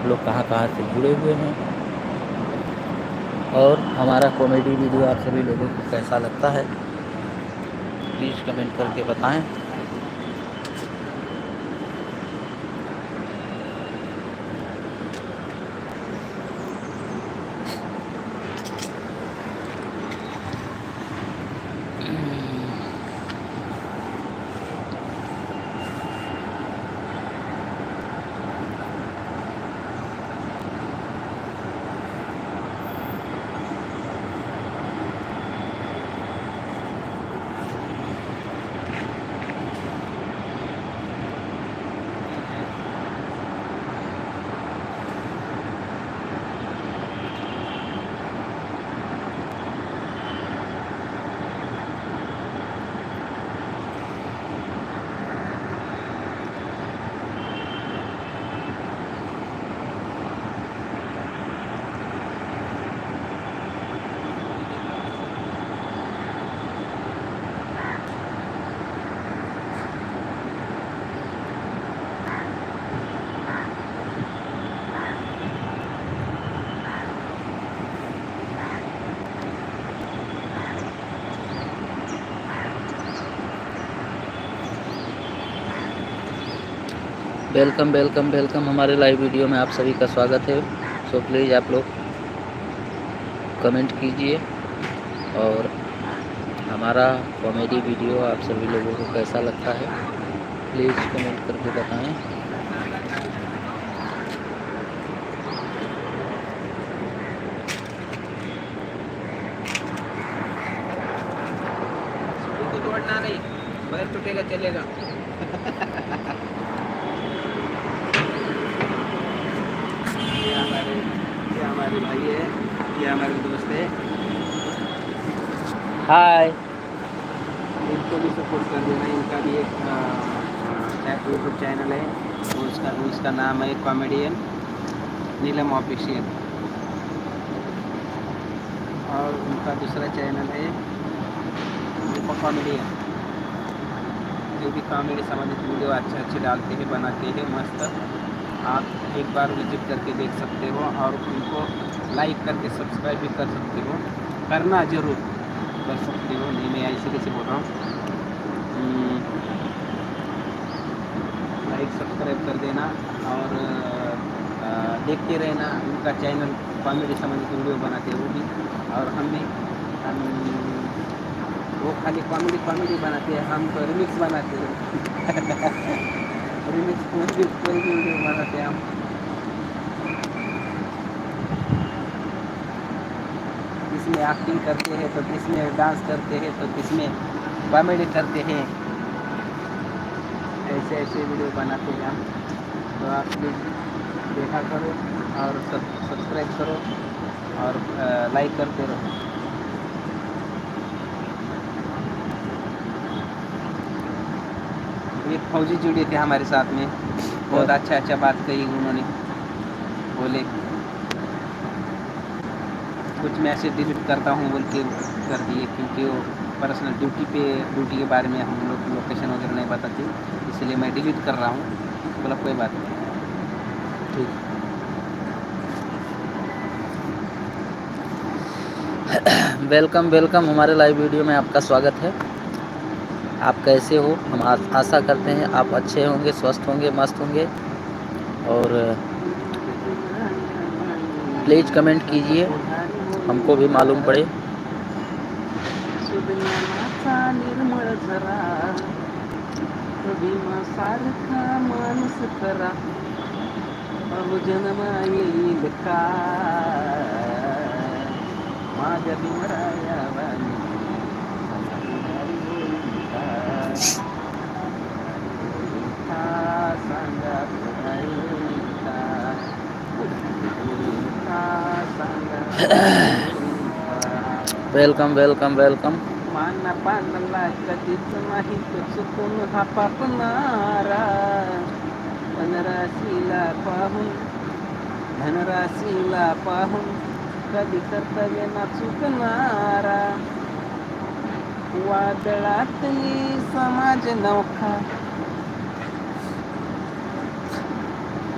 लोग कहाँ कहाँ से जुड़े हुए हैं और हमारा कॉमेडी वीडियो आप सभी लोगों को कैसा लगता है, प्लीज़ कमेंट करके बताएं। वेलकम वेलकम वेलकम, हमारे लाइव वीडियो में आप सभी का स्वागत है। सो प्लीज़ आप लोग कमेंट कीजिए और हमारा कॉमेडी वीडियो आप सभी लोगों को कैसा लगता है, प्लीज़ कमेंट करके बताएं। तोड़ना नहीं, पैर टूटेगा चलेगा। ये हमारे भाई है, ये हमारे दोस्त है। हाय, इनको भी सपोर्ट कर देना। इनका भी एक यूट्यूब चैनल है, उसका नाम है कॉमेडियन नीलम ऑफिशियल, और उनका दूसरा चैनल है कॉमेडियन। जो भी कॉमेडी संबंधित वीडियो अच्छे डालते हैं, बनाते हैं मस्त। आप एक बार विजिट करके देख सकते हो और उनको लाइक करके सब्सक्राइब भी कर सकते हो। करना जरूर कर सकते हो, नहीं मैं ऐसे कैसे बोल रहा हूँ। लाइक सब्सक्राइब कर देना और देखते रहना। उनका चैनल कॉमेडी संबंधित वीडियो बनाते हैं वो भी, और हम वो खाली कॉमेडी बनाते हैं, हम तो रिमिक्स बनाते हैं। रिमिक्स कोई भी वीडियो बनाते हैं हम। किसमें एक्टिंग करते हैं तो किसमें डांस करते हैं तो किसमें कॉमेडी करते हैं, ऐसे वीडियो बनाते हैं हम। तो आप प्लीज़ देखा करो और सब्सक्राइब करो और लाइक करते रहो। एक फौजी जुड़े थे हमारे साथ में, बहुत अच्छा बात कही उन्होंने। बोले कुछ मैं ऐसे डिलीट करता हूँ बोल के कर दिए, क्योंकि वो पर्सनल ड्यूटी के बारे में हम लोग लोकेशन वगैरह नहीं बताते, इसलिए मैं डिलीट कर रहा हूँ। बोला कोई बात नहीं, ठीक। वेलकम वेलकम, हमारे लाइव वीडियो में आपका स्वागत है। आप कैसे हो? हम आशा करते हैं आप अच्छे होंगे, स्वस्थ होंगे, मस्त होंगे। और प्लीज़ कमेंट कीजिए, हमको भी मालूम पड़े। निर्मळ झरा भीमासारखा माणूस खरा, जन्म येईल का माझ्या भीमराया वाणी, सांगा वेलकम वेलकम वेलकम। माना पानला कधीच नाही तो चुकून हा पापणारा, धनराशीला पाहून कधी कर्तव्य ना चुकणारा, वादळातली समाज नौखा